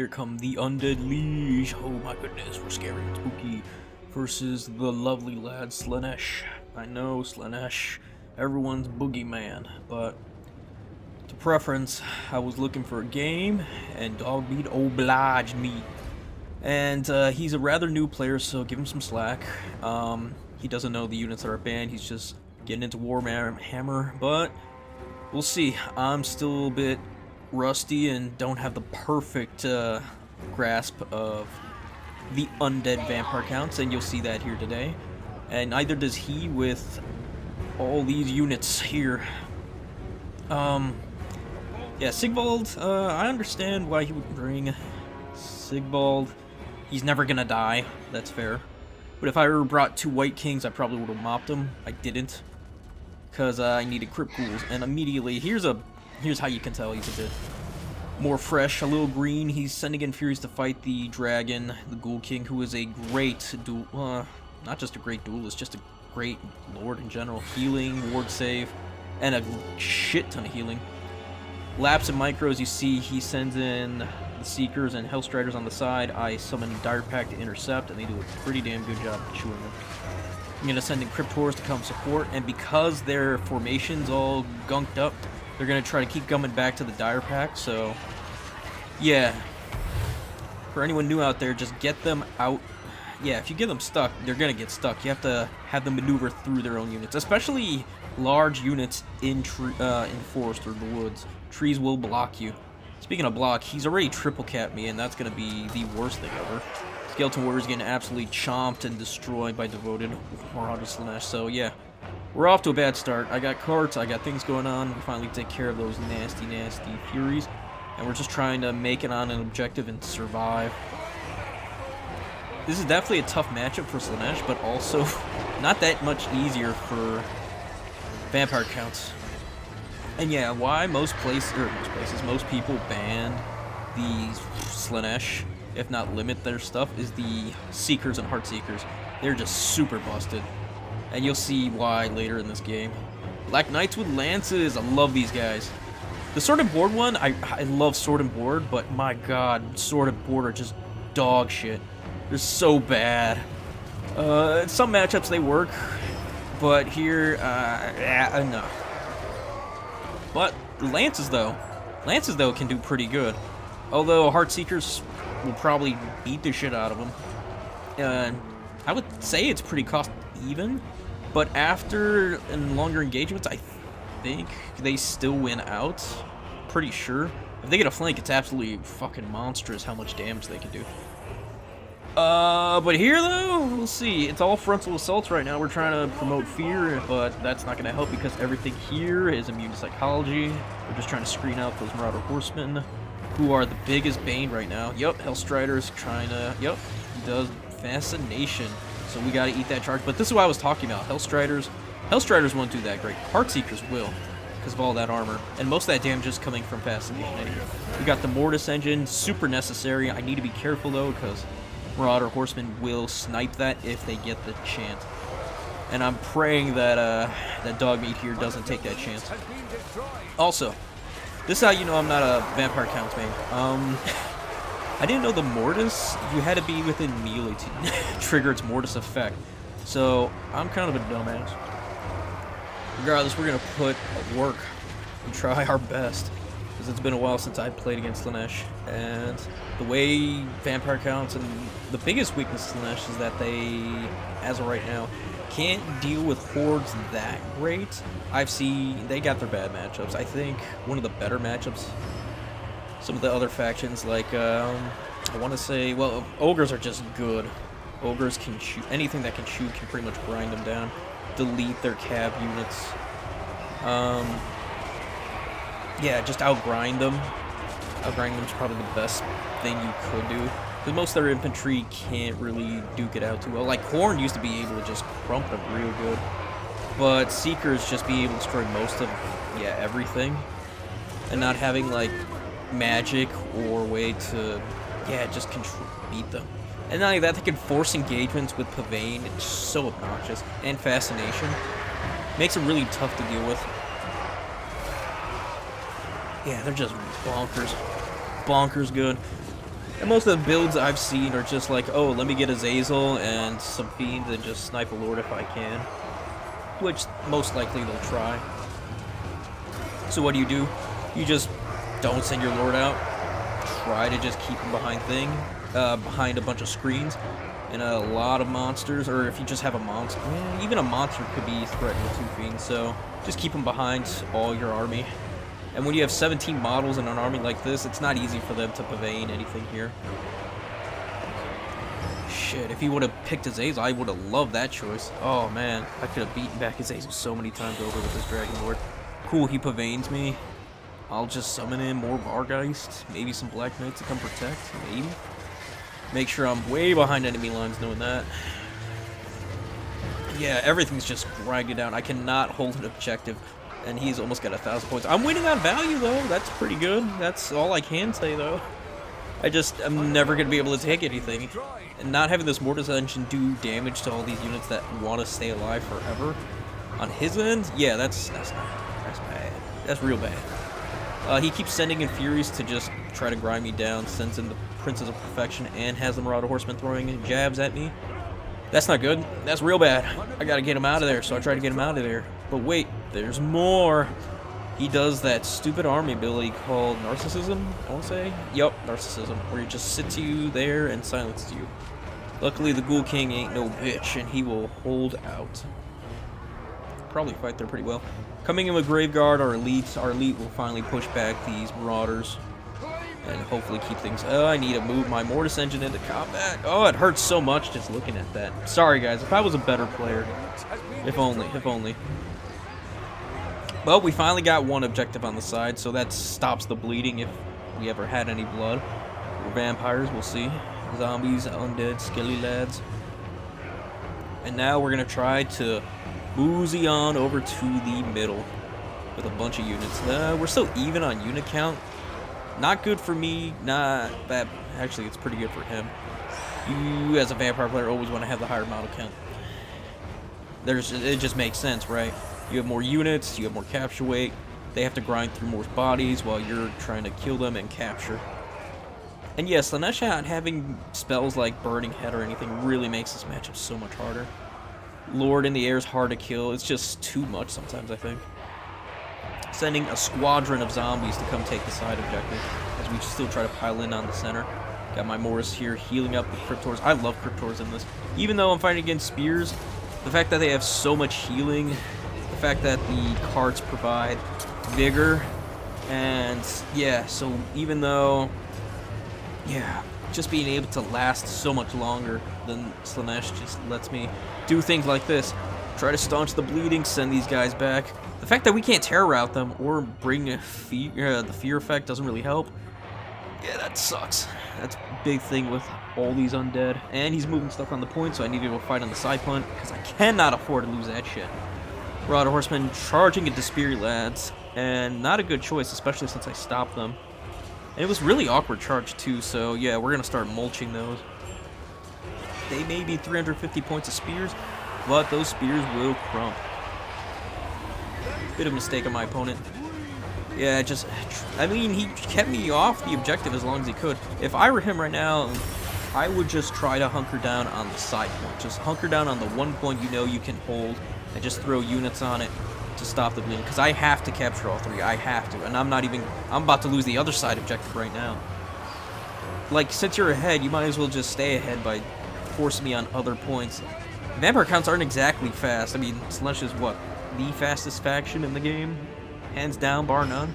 Here come the Undead Leash. Oh my goodness, we're scary and spooky. Versus the lovely lad Slaanesh. I know, Slaanesh, everyone's boogeyman, but to preference, I was looking for a game, and Dogmeat obliged me. And he's a rather new player, so give him some slack. He doesn't know the units that are banned, he's just getting into Warhammer, but we'll see. I'm still a bit rusty and don't have the perfect grasp of the undead vampire counts, and you'll see that here today. And neither does he with all these units here. Yeah, Sigvald, I understand why he would bring Sigvald. He's never gonna die, that's fair. But if I ever brought 2 White Kings, I probably would have mopped him. I didn't, because I needed Crypt Ghouls. And immediately, here's how you can tell he's a bit more fresh, a little green. He's sending in Furies to fight the dragon, the Ghoul King, who is a great not just a great duelist, just a great lord in general. Healing, ward save, and a shit ton of healing. Laps and micros, you see he sends in the Seekers and Hellstriders on the side. I summon Dire Pack to intercept, and they do a pretty damn good job of chewing them. I'm going to send in Cryptors to come support, and because their formation's all gunked up, they're going to try to keep coming back to the Dire Pack, so yeah. For anyone new out there, just get them out. Yeah, if you get them stuck, they're going to get stuck. You have to have them maneuver through their own units, especially large units in forest or the woods. Trees will block you. Speaking of block, he's already triple capped me, and that's going to be the worst thing ever. Skeleton Warrior's getting absolutely chomped and destroyed by Devoted Marauder Slaanesh, so yeah. We're off to a bad start. I got carts, I got things going on. We finally take care of those nasty, nasty Furies, and we're just trying to make it on an objective and survive. This is definitely a tough matchup for Slaanesh, but also not that much easier for vampire counts. And yeah, why most people ban the Slaanesh, if not limit their stuff, is the Seekers and Heartseekers. They're just super busted. And you'll see why later in this game. Black Knights with Lances, I love these guys. The Sword and Board one, I love Sword and Board, but my god, Sword and Board are just dog shit. They're so bad. In some matchups they work, but here, no. But Lances though can do pretty good. Although Heartseekers will probably beat the shit out of them. I would say it's pretty cost even, but after and longer engagements, I think they still win out. Pretty sure. If they get a flank, it's absolutely fucking monstrous how much damage they can do. But here though, we'll see. It's all frontal assaults right now. We're trying to promote fear, but that's not going to help because everything here is immune to psychology. We're just trying to screen out those Marauder Horsemen, who are the biggest bane right now. Yup, Hellstrider's trying to, yup, he does Fascination. So we gotta eat that charge. But this is what I was talking about. Hellstriders won't do that great. Heartseekers will, because of all that armor. And most of that damage is coming from Fascination anyway. We got the Mortis engine, super necessary. I need to be careful though, because Marauder Horsemen will snipe that if they get the chance. And I'm praying that that Dogmeat here doesn't take that chance. Also, this is how you know I'm not a vampire count main. I didn't know the Mortis, you had to be within melee to trigger its Mortis effect. So, I'm kind of a dumbass. Regardless, we're going to put work and try our best. Because it's been a while since I played against Slaanesh. And the way vampire counts, and the biggest weakness of Slaanesh is that they, as of right now, can't deal with hordes that great. They got their bad matchups. I think one of the better matchups, some of the other factions, like, I want to say, well, Ogres are just good. Ogres can shoot, anything that can shoot can pretty much grind them down, delete their cav units. Yeah, just outgrind them. Outgrind them is probably the best thing you could do. Because most of their infantry can't really duke it out too well. Like, Khorne used to be able to just crump them real good. But Seekers just be able to destroy most of, yeah, everything. And not having, like, magic or way to, yeah, just beat them. And not only that, they can force engagements with Pavane. It's so obnoxious. And Fascination. Makes it really tough to deal with. Yeah, they're just bonkers. Bonkers good. And most of the builds I've seen are just like, oh, let me get Azazel and some Fiends and just snipe a Lord if I can. Which, most likely, they'll try. So what do? You just don't send your Lord out. Try to just keep him behind a bunch of screens. And a lot of monsters, or if you just have a monster. Yeah, even a monster could be threatened with 2 Fiends, so just keep them behind all your army. And when you have 17 models in an army like this, it's not easy for them to pavane anything here. Shit, if he would have picked Azazel, I would have loved that choice. Oh man, I could have beaten back Azazel so many times over with this Dragon Lord. Cool, he pavanes me. I'll just summon in more Vargeist, maybe some Black Knights to come protect, maybe. Make sure I'm way behind enemy lines knowing that. Yeah, everything's just grinding down. I cannot hold an objective. And he's almost got 1,000 points. I'm winning on value, though. That's pretty good. That's all I can say, though. I'm never going to be able to take anything. And not having this Mortis Engine do damage to all these units that want to stay alive forever. On his end, yeah, that's bad. That's real bad. He keeps sending in Furies to just try to grind me down. Sends in the Princes of Perfection and has the Marauder Horseman throwing jabs at me. That's not good. That's real bad. I gotta get him out of there, so I try to get him out of there. But wait, there's more. He does that stupid army ability called Narcissism, I want to say. Yup, Narcissism, where he just sits you there and silences you. Luckily, the Ghoul King ain't no bitch, and he will hold out. Probably fight there pretty well. Coming in with Graveguard, our elite will finally push back these Marauders. And hopefully keep things... Oh, I need to move my Mortis Engine into combat. Oh, it hurts so much just looking at that. Sorry, guys. If I was a better player. If only. If only. Well, we finally got one objective on the side, so that stops the bleeding if we ever had any blood. We're vampires, we'll see. Zombies, undead, skilly lads. And now we're going to try to mosey on over to the middle with a bunch of units. We're still even on unit count. Not good for me, not bad. Actually, it's pretty good for him. You, as a vampire player, always want to have the higher model count. It just makes sense, right? You have more units, you have more capture weight. They have to grind through more bodies while you're trying to kill them and capture. And yes, Slaanesh not having spells like Burning Head or anything really makes this matchup so much harder. Lord in the air is hard to kill. It's just too much sometimes, I think. Sending a squadron of zombies to come take the side objective as we still try to pile in on the center. Got my Mortis here healing up the Cryptors. I love Cryptors in this. Even though I'm fighting against spears, the fact that they have so much healing, the fact that the carts provide vigor, and yeah, so even though, yeah, just being able to last so much longer than Slaanesh just lets me do things like this. Try to staunch the bleeding, send these guys back. The fact that we can't terror route them or bring the fear effect doesn't really help. Yeah, that sucks. That's a big thing with all these undead. And he's moving stuff on the point, so I need to go fight on the side punt, because I cannot afford to lose that shit. Marauder Horseman charging into Spear Lads, and not a good choice, especially since I stopped them. And it was really awkward charge too, so yeah, we're going to start mulching those. They may be 350 points of spears, but those spears will crump. Bit of a mistake on my opponent. Yeah, I mean, he kept me off the objective as long as he could. If I were him right now, I would just try to hunker down on the side point. Just hunker down on the one point you know you can hold, and just throw units on it to stop the bleeding. Because I have to capture all three. I have to. And I'm about to lose the other side objective right now. Like, since you're ahead, you might as well just stay ahead by forcing me on other points. Vampire counts aren't exactly fast. I mean, Slaanesh is what? The fastest faction in the game? Hands down, bar none.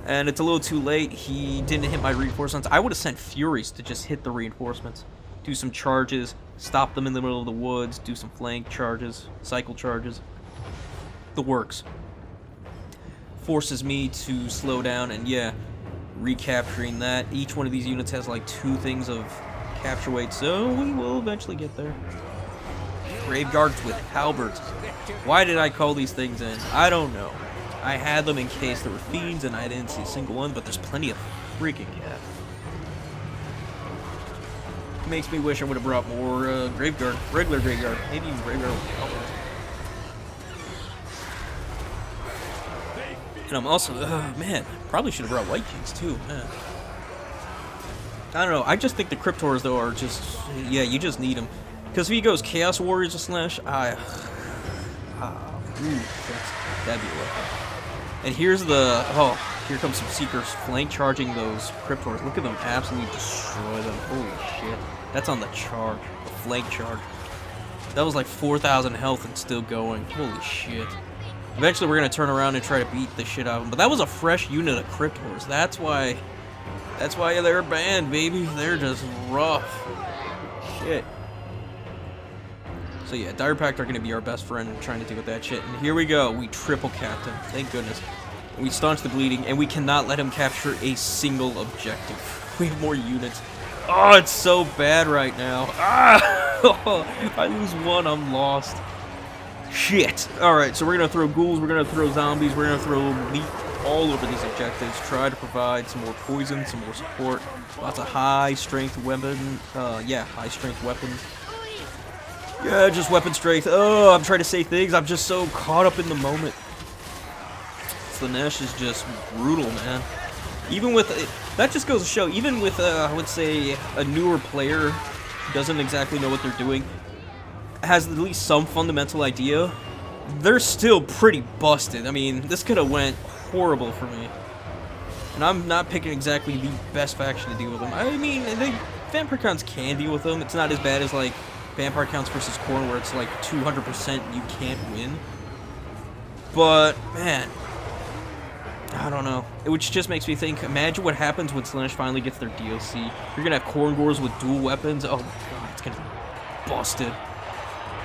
And it's a little too late. He didn't hit my reinforcements. I would have sent Furies to just hit the reinforcements. Do some charges, stop them in the middle of the woods, do some flank charges, cycle charges. The works. Forces me to slow down, and yeah, recapturing that. Each one of these units has like 2 things of capture weight, so we will eventually get there. Graveguards with halberds. Why did I call these things in? I don't know. I had them in case there were fiends and I didn't see a single one, but there's plenty of freaking cat. Makes me wish I would have brought more Graveguard, regular Graveguard, maybe even Graveguard with halberds. And I'm also, man, probably should have brought White Kings too, man. I don't know. I just think the Cryptors, though, are just... Yeah, you just need them. Because if he goes Chaos Warriors or Slaanesh, that'd be rough. And here's the... Oh, here comes some Seekers flank charging those Cryptors. Look at them absolutely destroy them. Holy shit. That's on the charge. The flank charge. That was like 4,000 health and still going. Holy shit. Eventually we're going to turn around and try to beat the shit out of them. But that was a fresh unit of Cryptors. That's why they're banned, baby. They're just rough. Shit. So yeah, Dire Pact are going to be our best friend in trying to deal with that shit. And here we go. We triple capped him. Thank goodness. We staunch the bleeding, and we cannot let him capture a single objective. We have more units. Oh, it's so bad right now. If I lose one, I'm lost. Shit. Alright, so we're going to throw ghouls, we're going to throw zombies, we're going to throw meat all over these objectives. Try to provide some more poison, some more support. Lots of high-strength weapon. High-strength weapons. Yeah, just weapon strength. Oh, I'm trying to say things. I'm just so caught up in the moment. Slaanesh is just brutal, man. Even with... That just goes to show, even with, I would say, a newer player who doesn't exactly know what they're doing, has at least some fundamental idea, they're still pretty busted. I mean, this could have went horrible for me. And I'm not picking exactly the best faction to deal with them. I mean, Vampire counts can deal with them. It's not as bad as, like, Vampire counts versus Khorne, where it's like 200% you can't win. But, man, I don't know. Which just makes me think, imagine what happens when Slaanesh finally gets their DLC. You're gonna have Khorne Gores with dual weapons. Oh my god, it's gonna be busted.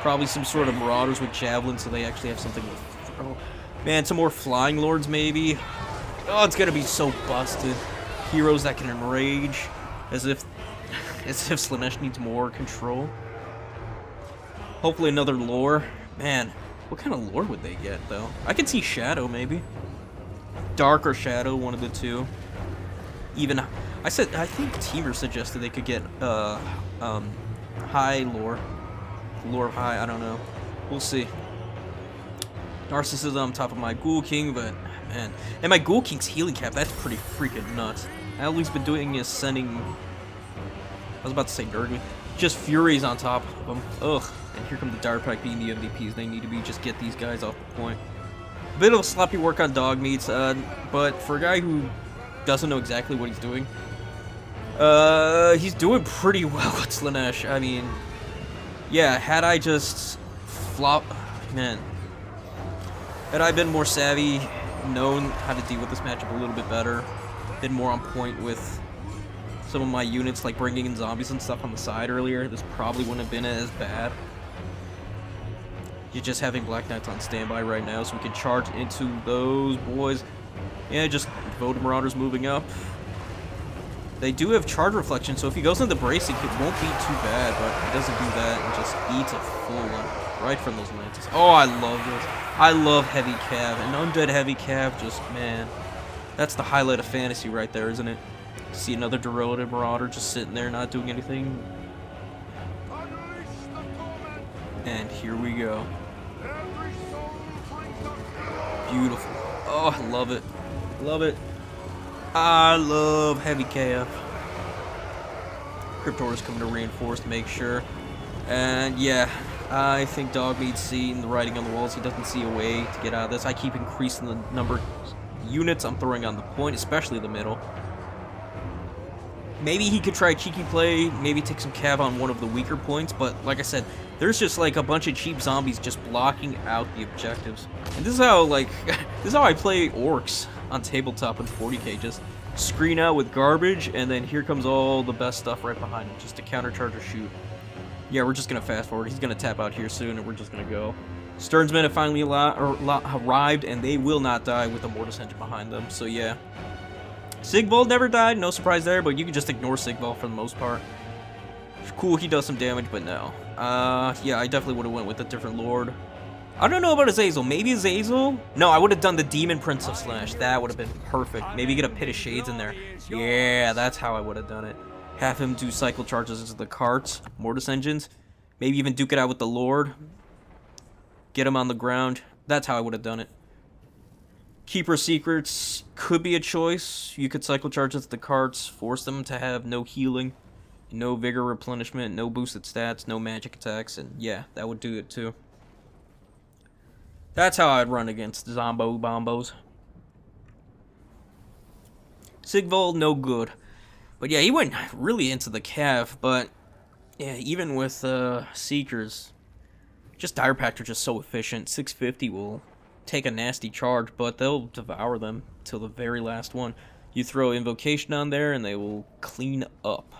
Probably some sort of Marauders with Javelins, so they actually have something to throw. Man, some more Flying Lords, maybe. Oh, it's gonna be so busted. Heroes that can enrage, as if Slaanesh needs more control. Hopefully another lore. Man, what kind of lore would they get, though? I could see Shadow, maybe. Dark or Shadow, one of the two. Even, I think Teamer suggested they could get, high lore. Lore of high, I don't know. We'll see. Narcissism on top of my Ghoul King, but, man. And my Ghoul King's healing cap, that's pretty freaking nuts. All he's been doing is sending... I was about to say Nurgle. Just Furies on top of them. Ugh. And here come the Dire Pact being the MVPs. They need to be just get these guys off the point. A bit of sloppy work on dog meats, but for a guy who doesn't know exactly what he's doing, he's doing pretty well with Slaanesh. I mean, yeah, had I just man, had I been more savvy, known how to deal with this matchup a little bit better, been more on point with some of my units, like bringing in zombies and stuff on the side earlier, this probably wouldn't have been as bad. You're just having Black Knights on standby right now, so we can charge into those boys. Yeah, just Vote Marauders moving up. They do have charge reflection, so if he goes into bracing, it won't be too bad, but he doesn't do that and just eats a full one right from those lances. Oh, I love this. I love Heavy Cav. An Undead Heavy Cav, just, man, that's the highlight of fantasy right there, isn't it? See another Derota Marauder just sitting there not doing anything. And here we go. Beautiful. Oh, I love it. Love it. I love Heavy Cav. Cryptor is coming to reinforce to make sure. And yeah, I think Dogmeat's seeing the writing on the walls. He doesn't see a way to get out of this. I keep increasing the number of units I'm throwing on the point, especially the middle. Maybe he could try a cheeky play, maybe take some cav on one of the weaker points, but like I said, there's just like a bunch of cheap zombies just blocking out the objectives. And this is how, like, this is how I play orcs on tabletop in 40k, just screen out with garbage, and then here comes all the best stuff right behind him, just to countercharge or shoot. Yeah, we're just gonna fast forward. He's gonna tap out here soon, and we're just gonna go. Stern's men have finally arrived, and they will not die with the Mortis engine behind them, so yeah. Sigvald never died, no surprise there, but you can just ignore Sigvald for the most part. Cool, he does some damage, but no. Yeah, I definitely would have went with a different lord. I don't know about Azazel. Maybe Azazel? No, I would have done the Demon Prince of Slaanesh. That would have been perfect. Maybe get a Pit of Shades in there. Yeah, that's how I would have done it. Have him do cycle charges into the carts, Mortis engines. Maybe even duke it out with the Lord. Get him on the ground. That's how I would have done it. Keeper Secrets could be a choice. You could cycle charge the cards, force them to have no healing, no vigor replenishment, no boosted stats, no magic attacks, and yeah, that would do it too. That's how I'd run against Zombo Bombos. Sigvold, no good. But yeah, he went really into the Cav, but yeah, even with Seekers, just Dire Pact are just so efficient. 650 will take a nasty charge, but they'll devour them till the very last one. You throw Invocation on there, and they will clean up.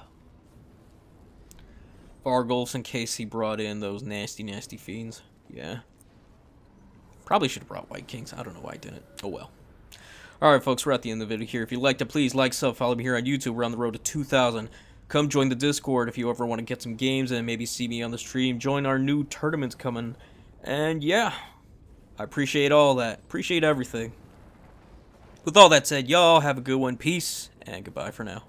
Vargulfs, in case he brought in those nasty, nasty fiends. Yeah. Probably should have brought White Kings. I don't know why I didn't. Oh well. Alright, folks, we're at the end of the video here. If you liked it, please like, sub, follow me here on YouTube. We're on the road to 2,000. Come join the Discord if you ever want to get some games and maybe see me on the stream. Join our new tournaments coming. And yeah, I appreciate all that. Appreciate everything. With all that said, y'all have a good one. Peace, and goodbye for now.